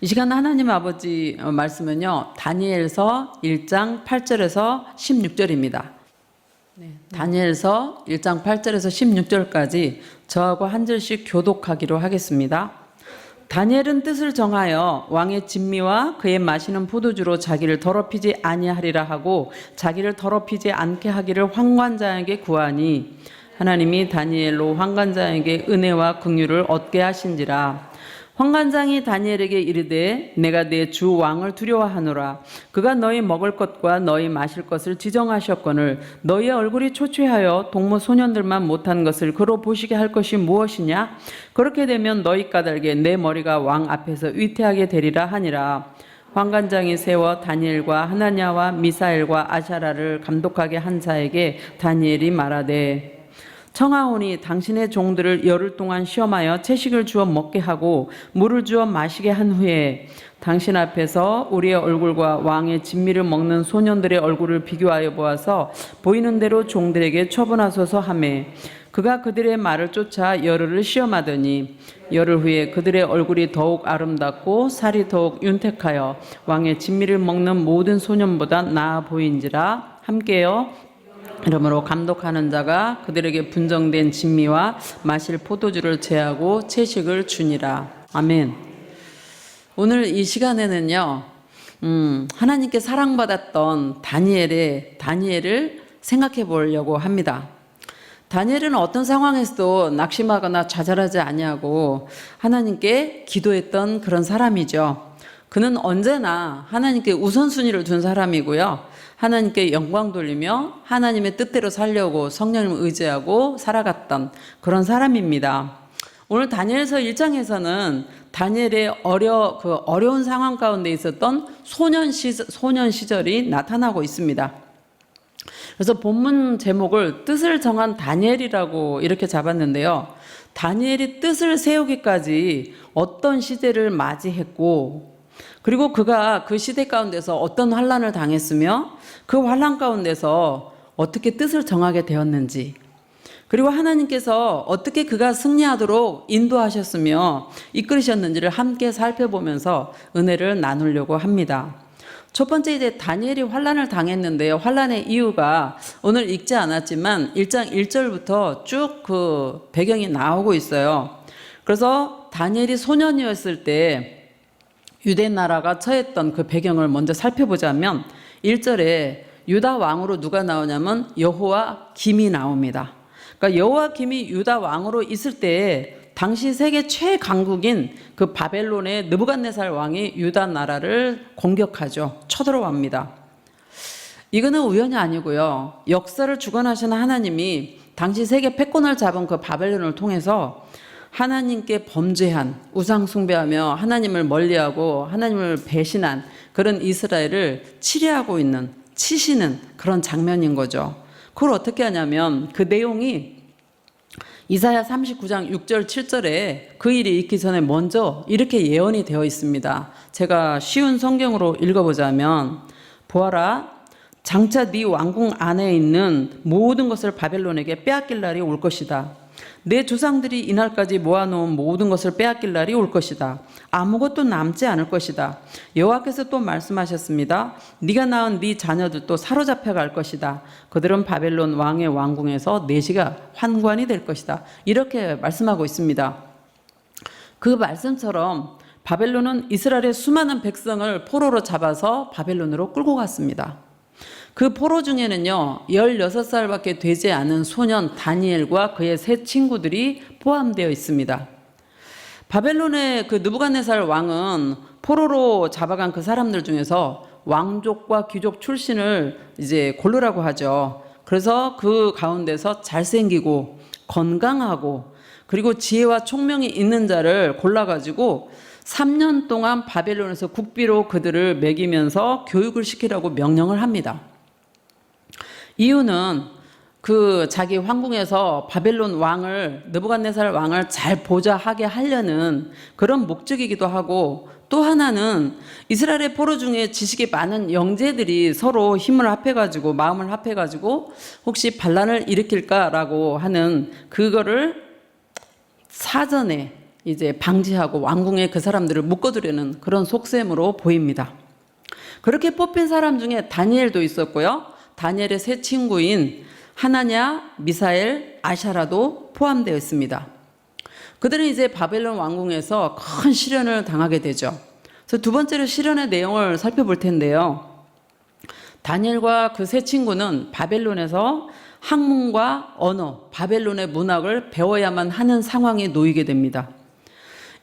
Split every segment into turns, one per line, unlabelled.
이 시간 하나님 아버지 말씀은요, 다니엘서 1장 8절에서 16절입니다. 다니엘서 1장 8절에서 16절까지 저하고 한 절씩 교독하기로 하겠습니다. 다니엘은 뜻을 정하여 왕의 진미와 그의 마시는 포도주로 자기를 더럽히지 아니하리라 하고 자기를 더럽히지 않게 하기를 환관장에게 구하니 하나님이 다니엘로 환관장에게 은혜와 긍휼을 얻게 하신지라. 환관장이 다니엘에게 이르되 내가 내 주 왕을 두려워하노라. 그가 너희 먹을 것과 너희 마실 것을 지정하셨거늘 너희의 얼굴이 초췌하여 동무 소년들만 못한 것을 그로 보시게 할 것이 무엇이냐? 그렇게 되면 너희 까닭에 내 머리가 왕 앞에서 위태하게 되리라 하니라. 환관장이 세워 다니엘과 하나냐와 미사엘과 아샤라를 감독하게 한 자에게 다니엘이 말하되 청하오니 당신의 종들을 열흘 동안 시험하여 채식을 주어 먹게 하고 물을 주어 마시게 한 후에 당신 앞에서 우리의 얼굴과 왕의 진미를 먹는 소년들의 얼굴을 비교하여 보아서 보이는 대로 종들에게 처분하소서 하매 그가 그들의 말을 쫓아 열흘을 시험하더니 열흘 후에 그들의 얼굴이 더욱 아름답고 살이 더욱 윤택하여 왕의 진미를 먹는 모든 소년보다 나아 보인지라. 함께요. 이러므로 감독하는 자가 그들에게 분정된 진미와 마실 포도주를 제하고 채식을 주니라. 아멘. 오늘 이 시간에는요, 하나님께 사랑받았던 다니엘을 생각해 보려고 합니다. 다니엘은 어떤 상황에서도 낙심하거나 좌절하지 아니하고 하나님께 기도했던 그런 사람이죠. 그는 언제나 하나님께 우선순위를 둔 사람이고요. 하나님께 영광 돌리며 하나님의 뜻대로 살려고 성령님을 의지하고 살아갔던 그런 사람입니다. 오늘 다니엘서 1장에서는 다니엘의 어려운 상황 가운데 있었던 소년 시절이 나타나고 있습니다. 그래서 본문 제목을 뜻을 정한 다니엘이라고 이렇게 잡았는데요. 다니엘이 뜻을 세우기까지 어떤 시대를 맞이했고 그리고 그가 그 시대 가운데서 어떤 환난을 당했으며 그 환난 가운데서 어떻게 뜻을 정하게 되었는지 그리고 하나님께서 어떻게 그가 승리하도록 인도하셨으며 이끌으셨는지를 함께 살펴보면서 은혜를 나누려고 합니다. 첫 번째 이제 다니엘이 환난을 당했는데요. 환난의 이유가 오늘 읽지 않았지만 1장 1절부터 쭉 그 배경이 나오고 있어요. 그래서 다니엘이 소년이었을 때 유대 나라가 처했던 그 배경을 먼저 살펴보자면 1절에 유다 왕으로 누가 나오냐면 여호야김이 나옵니다. 그러니까 여호야김이 유다 왕으로 있을 때 당시 세계 최강국인 그 바벨론의 느부갓네살 왕이 유다 나라를 공격하죠. 쳐들어옵니다. 이거는 우연이 아니고요. 역사를 주관하시는 하나님이 당시 세계 패권을 잡은 그 바벨론을 통해서 하나님께 범죄한 우상 숭배하며 하나님을 멀리하고 하나님을 배신한 그런 이스라엘을 치시는 그런 장면인 거죠. 그걸 어떻게 하냐면 그 내용이 이사야 39장 6절 7절에 그 일이 있기 전에 먼저 이렇게 예언이 되어 있습니다. 제가 쉬운 성경으로 읽어보자면 보아라 장차 네 왕궁 안에 있는 모든 것을 바벨론에게 빼앗길 날이 올 것이다. 내 조상들이 이날까지 모아놓은 모든 것을 빼앗길 날이 올 것이다. 아무것도 남지 않을 것이다. 여호와께서 또 말씀하셨습니다. 네가 낳은 네 자녀들도 사로잡혀 갈 것이다. 그들은 바벨론 왕의 왕궁에서 내시가 환관이 될 것이다. 이렇게 말씀하고 있습니다. 그 말씀처럼 바벨론은 이스라엘의 수많은 백성을 포로로 잡아서 바벨론으로 끌고 갔습니다. 그 포로 중에는요 16살밖에 되지 않은 소년 다니엘과 그의 세 친구들이 포함되어 있습니다. 바벨론의 그 느부갓네살 왕은 포로로 잡아간 그 사람들 중에서 왕족과 귀족 출신을 이제 고르라고 하죠. 그래서 그 가운데서 잘생기고 건강하고 그리고 지혜와 총명이 있는 자를 골라가지고 3년 동안 바벨론에서 국비로 그들을 먹이면서 교육을 시키라고 명령을 합니다. 이유는 그 자기 황궁에서 바벨론 왕을 느부갓네살 왕을 잘 보좌하게 하려는 그런 목적이기도 하고 또 하나는 이스라엘의 포로 중에 지식이 많은 영재들이 서로 힘을 합해가지고 마음을 합해가지고 혹시 반란을 일으킬까라고 하는 그거를 사전에 이제 방지하고 왕궁에 그 사람들을 묶어두려는 그런 속셈으로 보입니다. 그렇게 뽑힌 사람 중에 다니엘도 있었고요. 다니엘의 세 친구인 하나냐, 미사엘, 아샤라도 포함되어 있습니다. 그들은 이제 바벨론 왕궁에서 큰 시련을 당하게 되죠. 그래서 두 번째로 시련의 내용을 살펴볼 텐데요. 다니엘과 그 세 친구는 바벨론에서 학문과 언어, 바벨론의 문학을 배워야만 하는 상황에 놓이게 됩니다.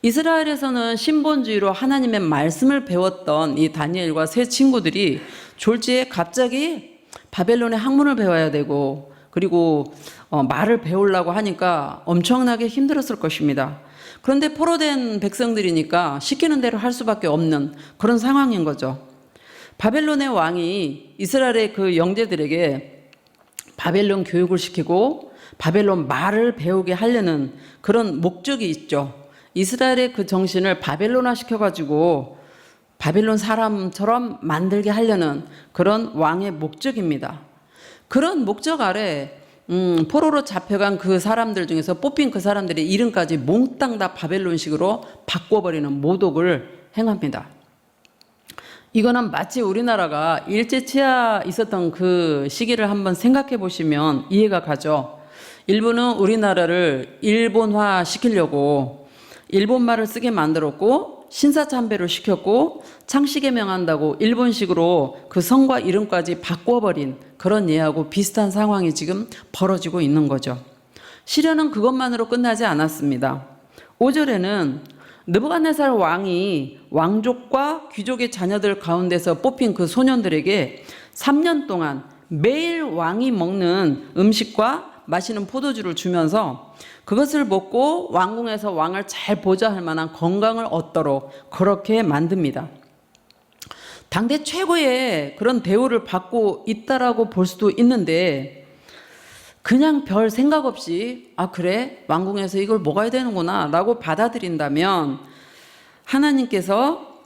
이스라엘에서는 신본주의로 하나님의 말씀을 배웠던 이 다니엘과 세 친구들이 졸지에 갑자기 바벨론의 학문을 배워야 되고 그리고 말을 배우려고 하니까 엄청나게 힘들었을 것입니다. 그런데 포로된 백성들이니까 시키는 대로 할 수밖에 없는 그런 상황인 거죠. 바벨론의 왕이 이스라엘의 그 영재들에게 바벨론 교육을 시키고 바벨론 말을 배우게 하려는 그런 목적이 있죠. 이스라엘의 그 정신을 바벨론화 시켜가지고 바벨론 사람처럼 만들게 하려는 그런 왕의 목적입니다. 그런 목적 아래 포로로 잡혀간 그 사람들 중에서 뽑힌 그 사람들의 이름까지 몽땅 다 바벨론식으로 바꿔버리는 모독을 행합니다. 이거는 마치 우리나라가 일제치하 있었던 그 시기를 한번 생각해 보시면 이해가 가죠. 일본은 우리나라를 일본화 시키려고 일본말을 쓰게 만들었고 신사참배를 시켰고 창씨개명한다고 일본식으로 그 성과 이름까지 바꿔버린 그런 예하고 비슷한 상황이 지금 벌어지고 있는 거죠. 시련은 그것만으로 끝나지 않았습니다. 5절에는 느부갓네살 왕이 왕족과 귀족의 자녀들 가운데서 뽑힌 그 소년들에게 3년 동안 매일 왕이 먹는 음식과 마시는 포도주를 주면서 그것을 먹고 왕궁에서 왕을 잘 보좌할 만한 건강을 얻도록 그렇게 만듭니다. 당대 최고의 그런 대우를 받고 있다라고 볼 수도 있는데 그냥 별 생각 없이 아 그래 왕궁에서 이걸 먹어야 되는구나 라고 받아들인다면 하나님께서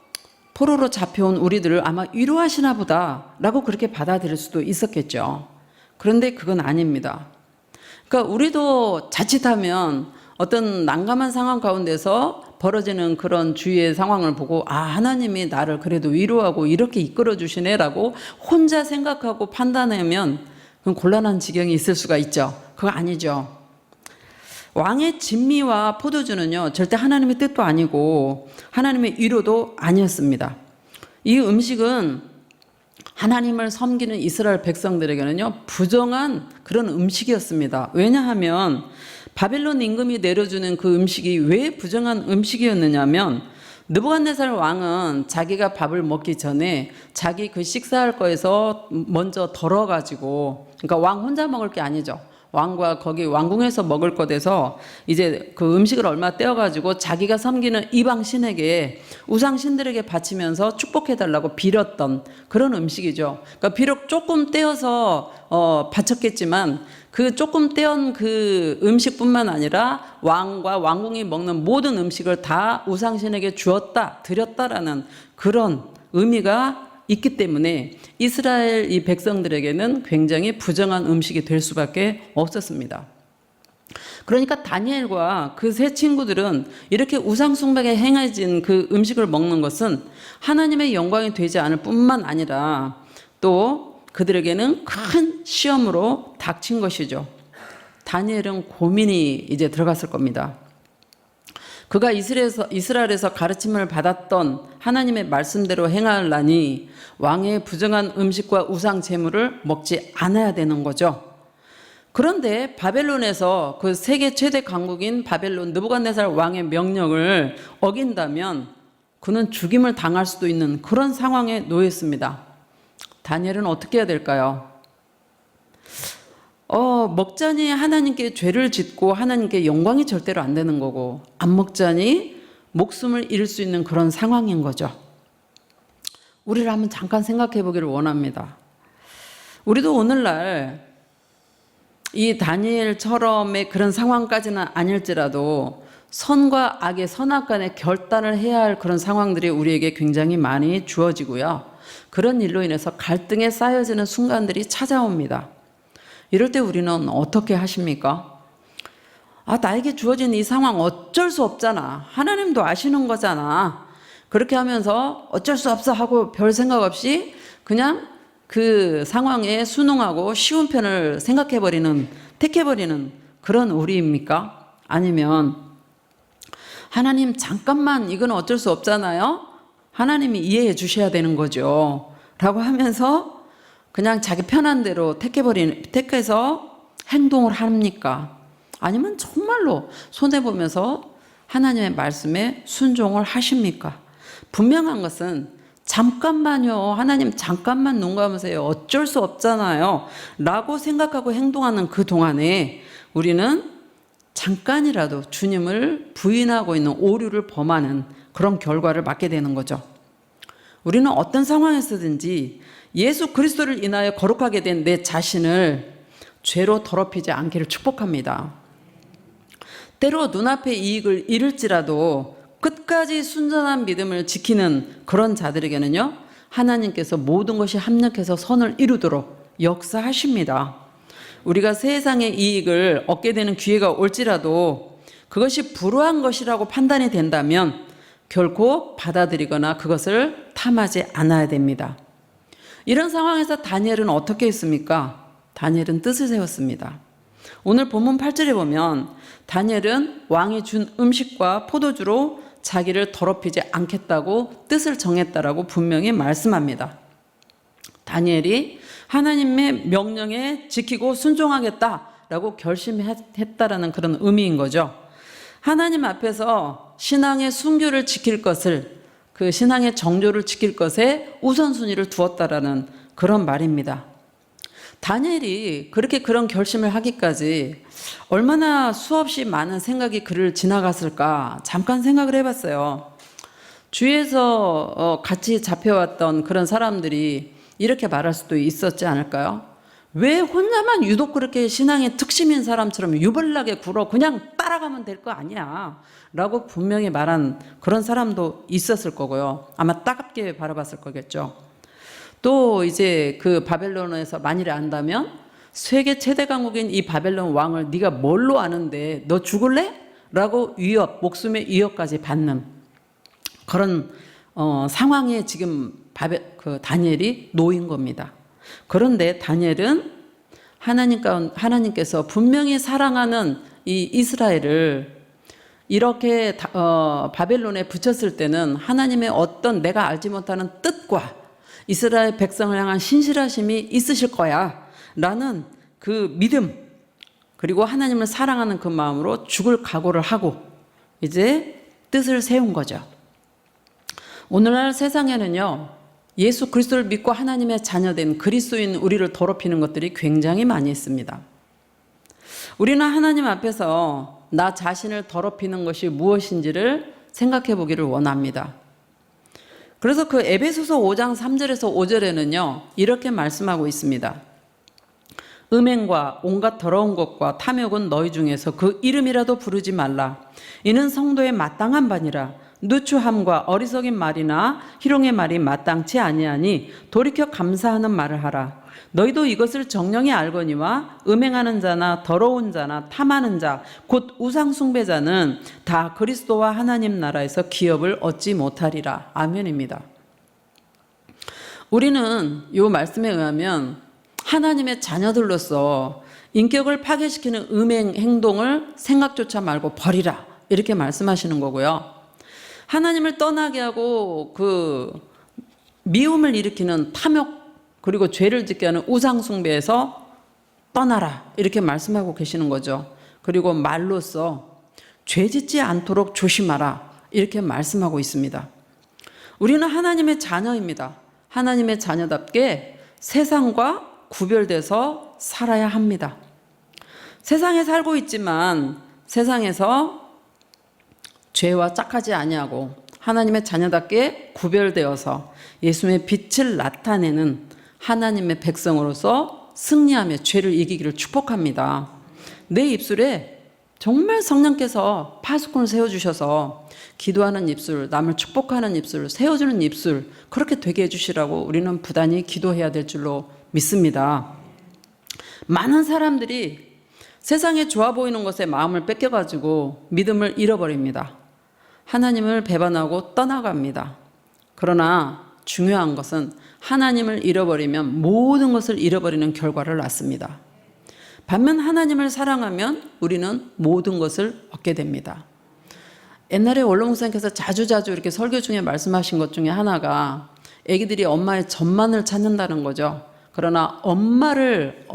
포로로 잡혀온 우리들을 아마 위로하시나 보다 라고 그렇게 받아들일 수도 있었겠죠. 그런데 그건 아닙니다. 그러니까 우리도 자칫하면 어떤 난감한 상황 가운데서 벌어지는 그런 주위의 상황을 보고 아 하나님이 나를 그래도 위로하고 이렇게 이끌어 주시네라고 혼자 생각하고 판단하면 그건 곤란한 지경이 있을 수가 있죠. 그거 아니죠. 왕의 진미와 포도주는요 절대 하나님의 뜻도 아니고 하나님의 위로도 아니었습니다. 이 음식은 하나님을 섬기는 이스라엘 백성들에게는요 부정한 그런 음식이었습니다. 왜냐하면 바벨론 임금이 내려주는 그 음식이 왜 부정한 음식이었느냐면 느부갓네살 왕은 자기가 밥을 먹기 전에 자기 그 식사할 거에서 먼저 덜어가지고 그러니까 왕 혼자 먹을 게 아니죠. 왕과 거기 왕궁에서 먹을 것 돼서 이제 그 음식을 얼마 떼어가지고 자기가 섬기는 이방 신에게 우상 신들에게 바치면서 축복해달라고 빌었던 그런 음식이죠. 그러니까 비록 조금 떼어서 바쳤겠지만 그 조금 떼온 그 음식뿐만 아니라 왕과 왕궁이 먹는 모든 음식을 다 우상 신에게 주었다, 드렸다라는 그런 의미가 있기 때문에 이스라엘 이 백성들에게는 굉장히 부정한 음식이 될 수밖에 없었습니다. 그러니까 다니엘과 그 세 친구들은 이렇게 우상 숭배에 행해진 그 음식을 먹는 것은 하나님의 영광이 되지 않을 뿐만 아니라 또 그들에게는 큰 시험으로 닥친 것이죠. 다니엘은 고민이 이제 들어갔을 겁니다. 그가 이스라엘에서 가르침을 받았던 하나님의 말씀대로 행하려니 왕의 부정한 음식과 우상 제물을 먹지 않아야 되는 거죠. 그런데 바벨론에서 그 세계 최대 강국인 바벨론 느부갓네살 왕의 명령을 어긴다면 그는 죽임을 당할 수도 있는 그런 상황에 놓였습니다. 다니엘은 어떻게 해야 될까요? 먹자니 하나님께 죄를 짓고 하나님께 영광이 절대로 안 되는 거고 안 먹자니 목숨을 잃을 수 있는 그런 상황인 거죠. 우리를 한번 잠깐 생각해 보기를 원합니다. 우리도 오늘날 이 다니엘처럼의 그런 상황까지는 아닐지라도 선과 악의 선악 간의 결단을 해야 할 그런 상황들이 우리에게 굉장히 많이 주어지고요. 그런 일로 인해서 갈등에 쌓여지는 순간들이 찾아옵니다. 이럴 때 우리는 어떻게 하십니까? 나에게 주어진 이 상황 어쩔 수 없잖아. 하나님도 아시는 거잖아. 그렇게 하면서 어쩔 수 없어 하고 별 생각 없이 그냥 그 상황에 순응하고 쉬운 편을 택해버리는 그런 우리입니까? 아니면 하나님 잠깐만 이건 어쩔 수 없잖아요. 하나님이 이해해 주셔야 되는 거죠. 라고 하면서 그냥 자기 편한 대로 택해서 행동을 합니까? 아니면 정말로 손해보면서 하나님의 말씀에 순종을 하십니까? 분명한 것은 잠깐만요. 하나님 잠깐만 눈 감으세요. 어쩔 수 없잖아요. 라고 생각하고 행동하는 그 동안에 우리는 잠깐이라도 주님을 부인하고 있는 오류를 범하는 그런 결과를 맞게 되는 거죠. 우리는 어떤 상황에서든지 예수 그리스도를 인하여 거룩하게 된 내 자신을 죄로 더럽히지 않기를 축복합니다. 때로 눈앞의 이익을 잃을지라도 끝까지 순전한 믿음을 지키는 그런 자들에게는요, 하나님께서 모든 것이 합력해서 선을 이루도록 역사하십니다. 우리가 세상의 이익을 얻게 되는 기회가 올지라도 그것이 불우한 것이라고 판단이 된다면 결코 받아들이거나 그것을 탐하지 않아야 됩니다. 이런 상황에서 다니엘은 어떻게 했습니까? 다니엘은 뜻을 세웠습니다. 오늘 본문 8절에 보면 다니엘은 왕이 준 음식과 포도주로 자기를 더럽히지 않겠다고 뜻을 정했다라고 분명히 말씀합니다. 다니엘이 하나님의 명령에 지키고 순종하겠다라고 결심했다라는 그런 의미인 거죠. 하나님 앞에서 신앙의 순교를 지킬 것을, 그 신앙의 정조를 지킬 것에 우선순위를 두었다라는 그런 말입니다. 다니엘이 그런 결심을 하기까지 얼마나 수없이 많은 생각이 그를 지나갔을까 잠깐 생각을 해봤어요. 주위에서 같이 잡혀왔던 그런 사람들이 이렇게 말할 수도 있었지 않을까요? 왜 혼자만 유독 그렇게 신앙의 특심인 사람처럼 유별나게 굴어 그냥 따라가면 될 거 아니야 라고 분명히 말한 그런 사람도 있었을 거고요. 아마 따갑게 바라봤을 거겠죠. 또 이제 그 바벨론에서 만일에 안다면 세계 최대 강국인 이 바벨론 왕을 네가 뭘로 아는데 너 죽을래? 라고 목숨의 위협까지 받는 그런 상황에 지금 다니엘이 놓인 겁니다. 그런데 다니엘은 하나님께서 분명히 사랑하는 이 이스라엘을 이렇게 바벨론에 붙였을 때는 하나님의 어떤 내가 알지 못하는 뜻과 이스라엘 백성을 향한 신실하심이 있으실 거야 라는 그 믿음, 그리고 하나님을 사랑하는 그 마음으로 죽을 각오를 하고 이제 뜻을 세운 거죠. 오늘날 세상에는요, 예수 그리스도를 믿고 하나님의 자녀된 그리스도인 우리를 더럽히는 것들이 굉장히 많이 있습니다. 우리는 하나님 앞에서 나 자신을 더럽히는 것이 무엇인지를 생각해 보기를 원합니다. 그래서 그 에베소서 5장 3절에서 5절에는요, 이렇게 말씀하고 있습니다. 음행과 온갖 더러운 것과 탐욕은 너희 중에서 그 이름이라도 부르지 말라. 이는 성도의 마땅한 바니라. 누추함과 어리석인 말이나 희롱의 말이 마땅치 아니하니 돌이켜 감사하는 말을 하라. 너희도 이것을 정령이 알거니와 음행하는 자나 더러운 자나 탐하는 자 곧 우상 숭배자는 다 그리스도와 하나님 나라에서 기업을 얻지 못하리라. 아멘입니다. 우리는 이 말씀에 의하면 하나님의 자녀들로서 인격을 파괴시키는 음행 행동을 생각조차 말고 버리라, 이렇게 말씀하시는 거고요. 하나님을 떠나게 하고 그 미움을 일으키는 탐욕, 그리고 죄를 짓게 하는 우상 숭배에서 떠나라, 이렇게 말씀하고 계시는 거죠. 그리고 말로써 죄 짓지 않도록 조심하라, 이렇게 말씀하고 있습니다. 우리는 하나님의 자녀입니다. 하나님의 자녀답게 세상과 구별돼서 살아야 합니다. 세상에 살고 있지만 세상에서 죄와 짝하지 아니하고 하나님의 자녀답게 구별되어서 예수님의 빛을 나타내는 하나님의 백성으로서 승리하며 죄를 이기기를 축복합니다. 내 입술에 정말 성령께서 파수꾼을 세워주셔서 기도하는 입술, 남을 축복하는 입술, 세워주는 입술, 그렇게 되게 해주시라고 우리는 부단히 기도해야 될 줄로 믿습니다. 많은 사람들이 세상에 좋아 보이는 것에 마음을 뺏겨가지고 믿음을 잃어버립니다. 하나님을 배반하고 떠나갑니다. 그러나 중요한 것은 하나님을 잃어버리면 모든 것을 잃어버리는 결과를 낳습니다. 반면 하나님을 사랑하면 우리는 모든 것을 얻게 됩니다. 옛날에 원로 목사님께서 자주자주 이렇게 설교 중에 말씀하신 것 중에 하나가 애기들이 엄마의 젖만을 찾는다는 거죠. 그러나 엄마를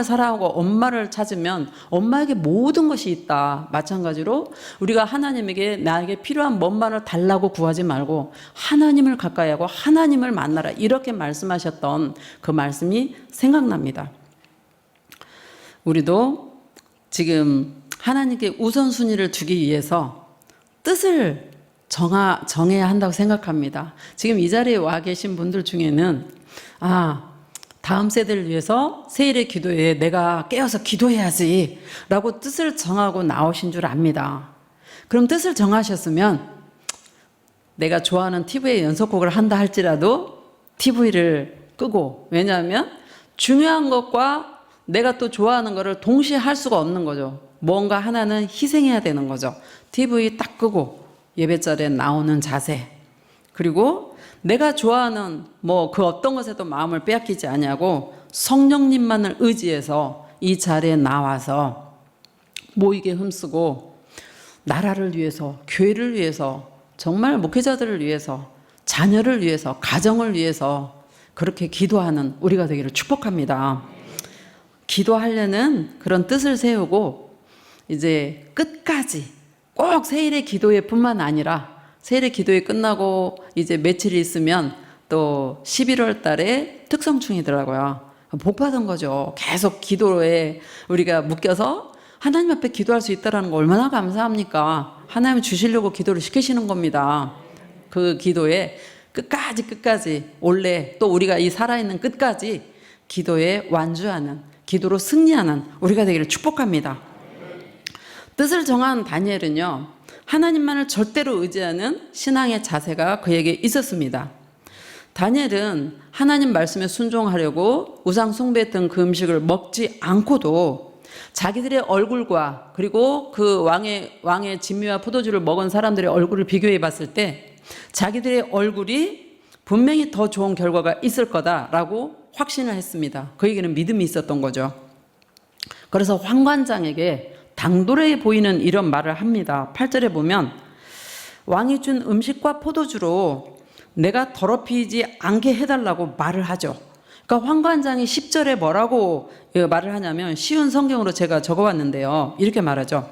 사랑하고 엄마를 찾으면 엄마에게 모든 것이 있다. 마찬가지로 우리가 하나님에게 나에게 필요한 뭔만을 달라고 구하지 말고 하나님을 가까이 하고 하나님을 만나라. 이렇게 말씀하셨던 그 말씀이 생각납니다. 우리도 지금 하나님께 우선순위를 두기 위해서 뜻을 정해야 한다고 생각합니다. 지금 이 자리에 와 계신 분들 중에는 다음 세대를 위해서 세일의 기도에 내가 깨어서 기도해야지 라고 뜻을 정하고 나오신 줄 압니다. 그럼 뜻을 정하셨으면 내가 좋아하는 TV에 연속곡을 한다 할지라도 TV를 끄고, 왜냐하면 중요한 것과 내가 또 좋아하는 것을 동시에 할 수가 없는 거죠. 뭔가 하나는 희생해야 되는 거죠. TV 딱 끄고 예배자리에 나오는 자세, 그리고 내가 좋아하는 그 어떤 것에도 마음을 빼앗기지 아니하고 성령님만을 의지해서 이 자리에 나와서 모이게 힘쓰고 나라를 위해서, 교회를 위해서, 정말 목회자들을 위해서, 자녀를 위해서, 가정을 위해서 그렇게 기도하는 우리가 되기를 축복합니다. 기도하려는 그런 뜻을 세우고 이제 끝까지 꼭 세일의 기도회 뿐만 아니라 세일의 기도회 끝나고 이제 며칠이 있으면 또 11월 달에 특성충이더라고요. 복 받은 거죠. 계속 기도에 우리가 묶여서 하나님 앞에 기도할 수 있다는 거 얼마나 감사합니까? 하나님 주시려고 기도를 시키시는 겁니다. 그 기도에 끝까지 올래 또 우리가 이 살아있는 끝까지 기도에 완주하는, 기도로 승리하는 우리가 되기를 축복합니다. 뜻을 정한 다니엘은요, 하나님만을 절대로 의지하는 신앙의 자세가 그에게 있었습니다. 다니엘은 하나님 말씀에 순종하려고 우상 숭배했던 그 음식을 먹지 않고도 자기들의 얼굴과 그리고 그 왕의 진미와 포도주를 먹은 사람들의 얼굴을 비교해 봤을 때 자기들의 얼굴이 분명히 더 좋은 결과가 있을 거다라고 확신을 했습니다. 그에게는 믿음이 있었던 거죠. 그래서 환관장에게 당돌해 보이는 이런 말을 합니다. 8절에 보면 왕이 준 음식과 포도주로 내가 더럽히지 않게 해달라고 말을 하죠. 그러니까 환관장이 10절에 뭐라고 말을 하냐면 쉬운 성경으로 제가 적어왔는데요. 이렇게 말하죠.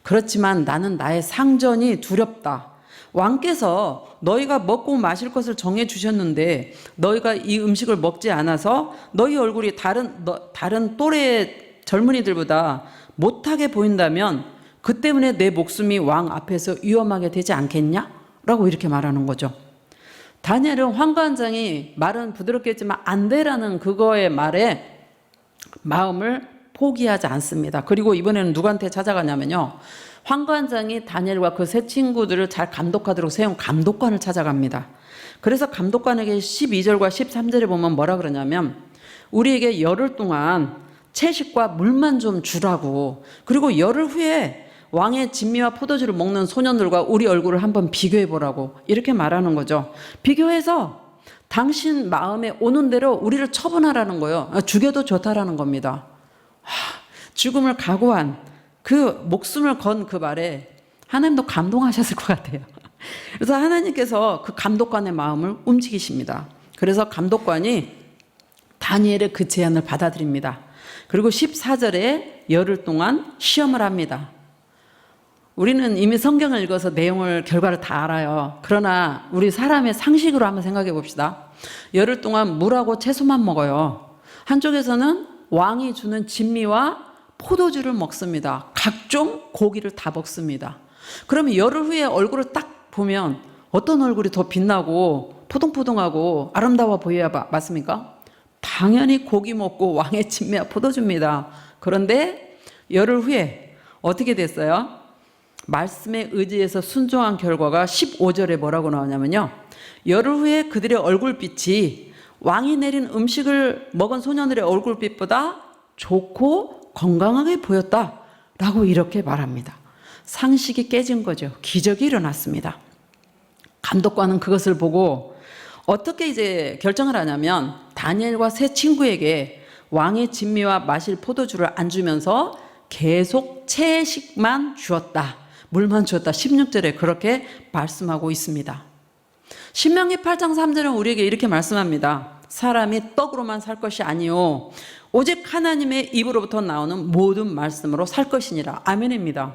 그렇지만 나는 나의 상전이 두렵다. 왕께서 너희가 먹고 마실 것을 정해 주셨는데 너희가 이 음식을 먹지 않아서 너희 얼굴이 다른 또래 젊은이들보다 못하게 보인다면 그 때문에 내 목숨이 왕 앞에서 위험하게 되지 않겠냐? 라고 이렇게 말하는 거죠. 다니엘은 환관장이 말은 부드럽게 했지만 안 돼라는 그거의 말에 마음을 포기하지 않습니다. 그리고 이번에는 누구한테 찾아가냐면요, 환관장이 다니엘과 그 세 친구들을 잘 감독하도록 세운 감독관을 찾아갑니다. 그래서 감독관에게 12절과 13절에 보면 뭐라 그러냐면 우리에게 열흘 동안 채식과 물만 좀 주라고, 그리고 열흘 후에 왕의 진미와 포도주를 먹는 소년들과 우리 얼굴을 한번 비교해 보라고 이렇게 말하는 거죠. 비교해서 당신 마음에 오는 대로 우리를 처분하라는 거예요. 죽여도 좋다라는 겁니다. 죽음을 각오한 그 목숨을 건 그 말에 하나님도 감동하셨을 것 같아요. 그래서 하나님께서 그 감독관의 마음을 움직이십니다. 그래서 감독관이 다니엘의 그 제안을 받아들입니다. 그리고 14절에 열흘 동안 시험을 합니다. 우리는 이미 성경을 읽어서 내용을, 결과를 다 알아요. 그러나 우리 사람의 상식으로 한번 생각해 봅시다. 열흘 동안 물하고 채소만 먹어요. 한쪽에서는 왕이 주는 진미와 포도주를 먹습니다. 각종 고기를 다 먹습니다. 그러면 열흘 후에 얼굴을 딱 보면 어떤 얼굴이 더 빛나고 포동포동하고 아름다워 보여야 맞습니까? 당연히 고기 먹고 왕의 진미와 포도주입니다. 그런데 열흘 후에 어떻게 됐어요? 말씀에 의지해서 순종한 결과가 15절에 뭐라고 나오냐면요, 열흘 후에 그들의 얼굴빛이 왕이 내린 음식을 먹은 소년들의 얼굴빛보다 좋고 건강하게 보였다라고 이렇게 말합니다. 상식이 깨진 거죠. 기적이 일어났습니다. 감독관은 그것을 보고 어떻게 이제 결정을 하냐면 다니엘과 세 친구에게 왕의 진미와 마실 포도주를 안 주면서 계속 채식만 주었다. 물만 주었다. 16절에 그렇게 말씀하고 있습니다. 신명기 8장 3절은 우리에게 이렇게 말씀합니다. 사람이 떡으로만 살 것이 아니요 오직 하나님의 입으로부터 나오는 모든 말씀으로 살 것이니라. 아멘입니다.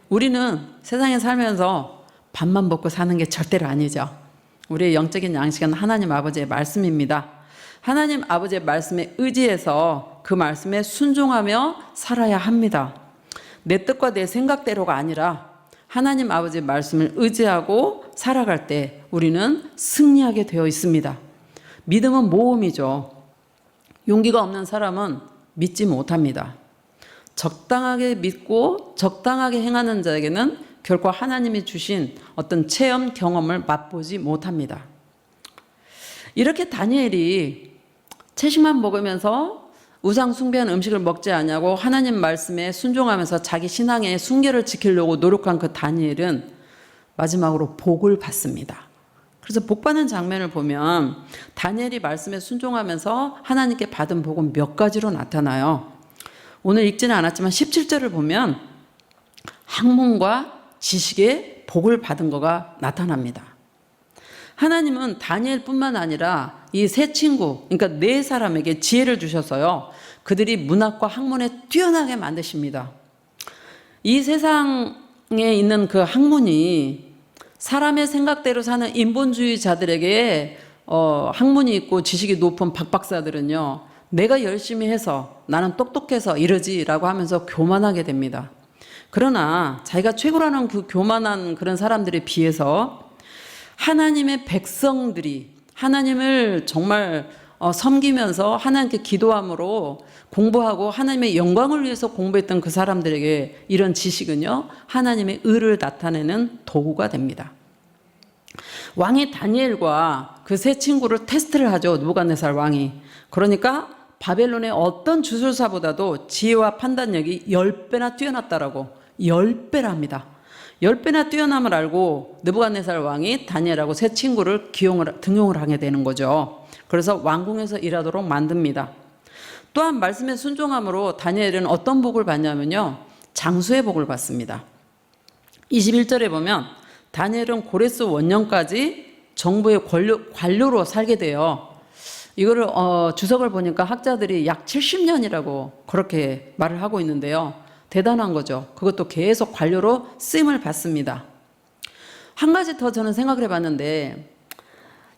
우리는 세상에 살면서 밥만 먹고 사는 게 절대로 아니죠. 우리의 영적인 양식은 하나님 아버지의 말씀입니다. 하나님 아버지의 말씀에 의지해서 그 말씀에 순종하며 살아야 합니다. 내 뜻과 내 생각대로가 아니라 하나님 아버지의 말씀을 의지하고 살아갈 때 우리는 승리하게 되어 있습니다. 믿음은 모험이죠. 용기가 없는 사람은 믿지 못합니다. 적당하게 믿고 적당하게 행하는 자에게는 결코 하나님이 주신 어떤 체험 경험을 맛보지 못합니다. 이렇게 다니엘이 채식만 먹으면서 우상 숭배한 음식을 먹지 않냐고 하나님 말씀에 순종하면서 자기 신앙의 순결을 지키려고 노력한 그 다니엘은 마지막으로 복을 받습니다. 그래서 복 받는 장면을 보면 다니엘이 말씀에 순종하면서 하나님께 받은 복은 몇 가지로 나타나요. 오늘 읽지는 않았지만 17절을 보면 학문과 지식의 복을 받은 거가 나타납니다. 하나님은 다니엘뿐만 아니라 이 세 친구, 그러니까 네 사람에게 지혜를 주셔서요. 그들이 문학과 학문에 뛰어나게 만드십니다. 이 세상에 있는 그 학문이 사람의 생각대로 사는 인본주의자들에게 학문이 있고 지식이 높은 박박사들은요. 내가 열심히 해서 나는 똑똑해서 이러지라고 하면서 교만하게 됩니다. 그러나 자기가 최고라는 그 교만한 그런 사람들에 비해서 하나님의 백성들이 하나님을 정말 섬기면서 하나님께 기도함으로 공부하고 하나님의 영광을 위해서 공부했던 그 사람들에게 이런 지식은요 하나님의 의를 나타내는 도구가 됩니다. 왕이 다니엘과 그 세 친구를 테스트를 하죠. 느부갓네살 왕이. 그러니까 바벨론의 어떤 주술사보다도 지혜와 판단력이 10배나 뛰어났다라고 10배랍니다. 10배나 뛰어남을 알고 느부갓네살 왕이 다니엘하고 세 친구를 등용을 하게 되는 거죠. 그래서 왕궁에서 일하도록 만듭니다. 또한 말씀에 순종함으로 다니엘은 어떤 복을 받냐면요. 장수의 복을 받습니다. 21절에 보면 다니엘은 고레스 원년까지 정부의 관료로 살게 돼요. 이거를 주석을 보니까 학자들이 약 70년이라고 그렇게 말을 하고 있는데요. 대단한 거죠. 그것도 계속 관료로 쓰임을 받습니다. 한 가지 더 저는 생각을 해봤는데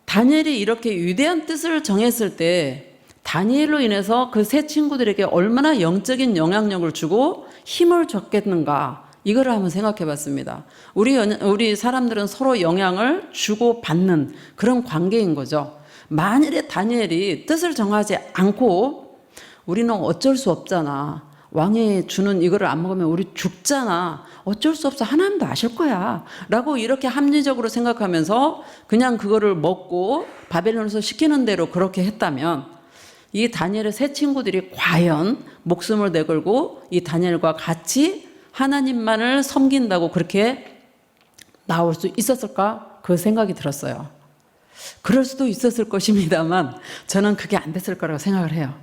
다니엘이 이렇게 위대한 뜻을 정했을 때 다니엘로 인해서 그 세 친구들에게 얼마나 영적인 영향력을 주고 힘을 줬겠는가 이거를 한번 생각해 봤습니다. 우리 사람들은 서로 영향을 주고 받는 그런 관계인 거죠. 만일에 다니엘이 뜻을 정하지 않고 우리는 어쩔 수 없잖아. 왕이 주는 이거를 안 먹으면 우리 죽잖아. 어쩔 수 없어. 하나님도 아실 거야. 라고 이렇게 합리적으로 생각하면서 그냥 그거를 먹고 바벨론에서 시키는 대로 그렇게 했다면 이 다니엘의 세 친구들이 과연 목숨을 내걸고 이 다니엘과 같이 하나님만을 섬긴다고 그렇게 나올 수 있었을까? 그 생각이 들었어요. 그럴 수도 있었을 것입니다만 저는 그게 안 됐을 거라고 생각을 해요.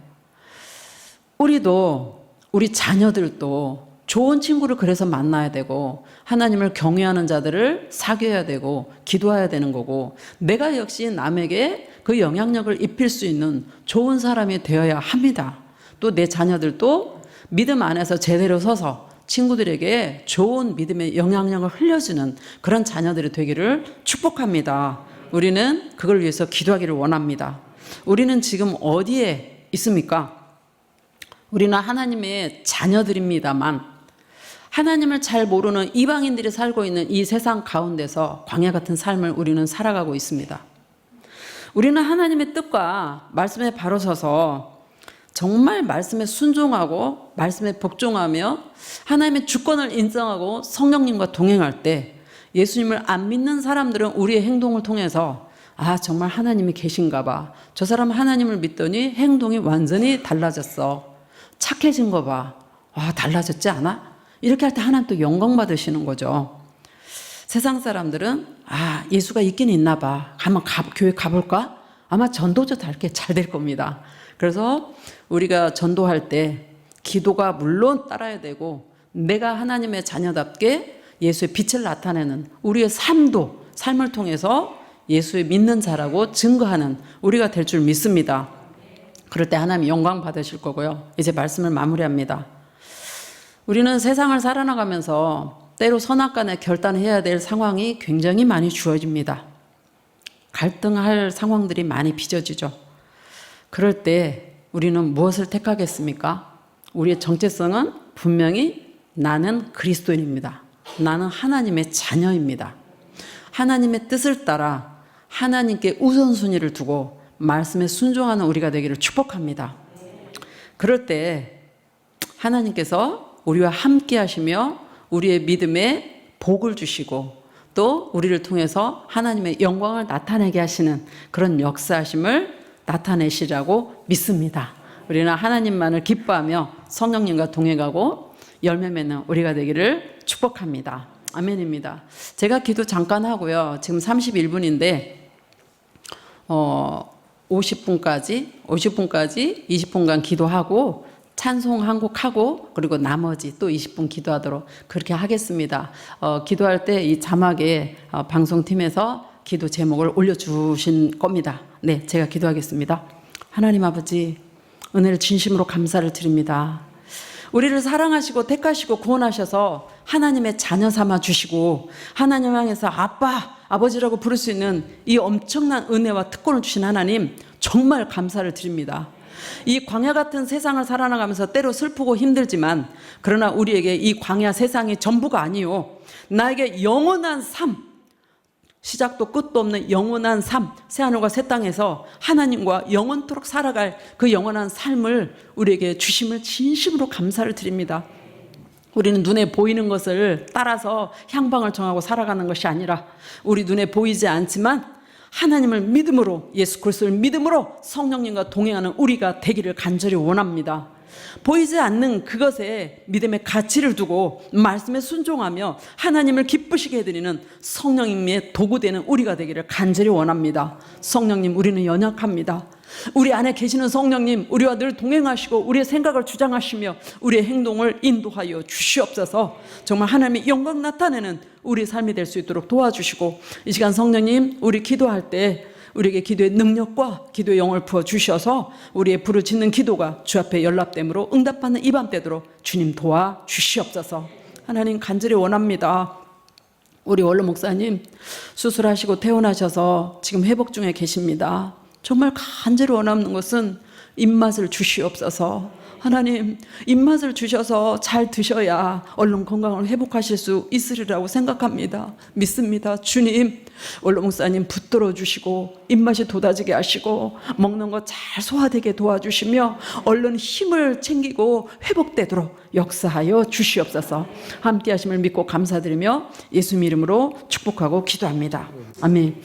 우리 자녀들도 좋은 친구를 그래서 만나야 되고 하나님을 경외하는 자들을 사귀어야 되고 기도해야 되는 거고 내가 역시 남에게 그 영향력을 입힐 수 있는 좋은 사람이 되어야 합니다. 또 내 자녀들도 믿음 안에서 제대로 서서 친구들에게 좋은 믿음의 영향력을 흘려주는 그런 자녀들이 되기를 축복합니다. 우리는 그걸 위해서 기도하기를 원합니다. 우리는 지금 어디에 있습니까? 우리는 하나님의 자녀들입니다만 하나님을 잘 모르는 이방인들이 살고 있는 이 세상 가운데서 광야 같은 삶을 우리는 살아가고 있습니다. 우리는 하나님의 뜻과 말씀에 바로 서서 정말 말씀에 순종하고 말씀에 복종하며 하나님의 주권을 인정하고 성령님과 동행할 때 예수님을 안 믿는 사람들은 우리의 행동을 통해서 정말 하나님이 계신가 봐. 저 사람 하나님을 믿더니 행동이 완전히 달라졌어. 착해진 거 봐. 달라졌지 않아? 이렇게 할 때 하나님 또 영광 받으시는 거죠. 세상 사람들은 예수가 있긴 있나 봐. 교회 가볼까? 아마 전도도 다 이렇게 잘 될 겁니다. 그래서 우리가 전도할 때 기도가 물론 따라야 되고 내가 하나님의 자녀답게 예수의 빛을 나타내는 우리의 삶을 통해서 예수의 믿는 자라고 증거하는 우리가 될 줄 믿습니다. 그럴 때 하나님 영광 받으실 거고요. 이제 말씀을 마무리합니다. 우리는 세상을 살아나가면서 때로 선악간에 결단해야 될 상황이 굉장히 많이 주어집니다. 갈등할 상황들이 많이 빚어지죠. 그럴 때 우리는 무엇을 택하겠습니까? 우리의 정체성은 분명히 나는 그리스도인입니다. 나는 하나님의 자녀입니다. 하나님의 뜻을 따라 하나님께 우선순위를 두고 말씀에 순종하는 우리가 되기를 축복합니다. 그럴 때 하나님께서 우리와 함께 하시며 우리의 믿음에 복을 주시고 또 우리를 통해서 하나님의 영광을 나타내게 하시는 그런 역사하심을 나타내시라고 믿습니다. 우리는 하나님만을 기뻐하며 성령님과 동행하고 열매 맺는 우리가 되기를 축복합니다. 아멘입니다. 제가 기도 잠깐 하고요. 지금 31분인데 50분까지 20분간 기도하고 찬송 한 곡 하고 그리고 나머지 또 20분 기도하도록 그렇게 하겠습니다. 기도할 때 이 자막에 방송팀에서 기도 제목을 올려주신 겁니다. 네, 제가 기도하겠습니다. 하나님 아버지, 은혜를 진심으로 감사를 드립니다. 우리를 사랑하시고 택하시고 구원하셔서 하나님의 자녀 삼아 주시고 하나님 향해서 아빠, 아버지라고 부를 수 있는 이 엄청난 은혜와 특권을 주신 하나님 정말 감사를 드립니다. 이 광야 같은 세상을 살아나가면서 때로 슬프고 힘들지만 그러나 우리에게 이 광야 세상이 전부가 아니요, 나에게 영원한 삶, 시작도 끝도 없는 영원한 삶, 새하늘과 새 땅에서 하나님과 영원토록 살아갈 그 영원한 삶을 우리에게 주심을 진심으로 감사를 드립니다. 우리는 눈에 보이는 것을 따라서 향방을 정하고 살아가는 것이 아니라 우리 눈에 보이지 않지만 하나님을 믿음으로, 예수 그리스도를 믿음으로 성령님과 동행하는 우리가 되기를 간절히 원합니다. 보이지 않는 그것에 믿음의 가치를 두고 말씀에 순종하며 하나님을 기쁘시게 해드리는 성령님의 도구되는 우리가 되기를 간절히 원합니다. 성령님, 우리는 연약합니다. 우리 안에 계시는 성령님, 우리와 늘 동행하시고 우리의 생각을 주장하시며 우리의 행동을 인도하여 주시옵소서. 정말 하나님의 영광 나타내는 우리 삶이 될 수 있도록 도와주시고, 이 시간 성령님, 우리 기도할 때 우리에게 기도의 능력과 기도의 영을 부어주셔서 우리의 부르짖는 기도가 주 앞에 연락됨으로 응답받는 이 밤 되도록 주님 도와주시옵소서. 하나님 간절히 원합니다. 우리 원로 목사님 수술하시고 퇴원하셔서 지금 회복 중에 계십니다. 정말 간절히 원하는 것은 입맛을 주시옵소서. 하나님, 입맛을 주셔서 잘 드셔야 얼른 건강을 회복하실 수 있으리라고 생각합니다. 믿습니다. 주님, 원로 목사님 붙들어 주시고 입맛이 돋아지게 하시고 먹는 거 잘 소화되게 도와주시며 얼른 힘을 챙기고 회복되도록 역사하여 주시옵소서. 함께 하심을 믿고 감사드리며 예수님 이름으로 축복하고 기도합니다. 아멘.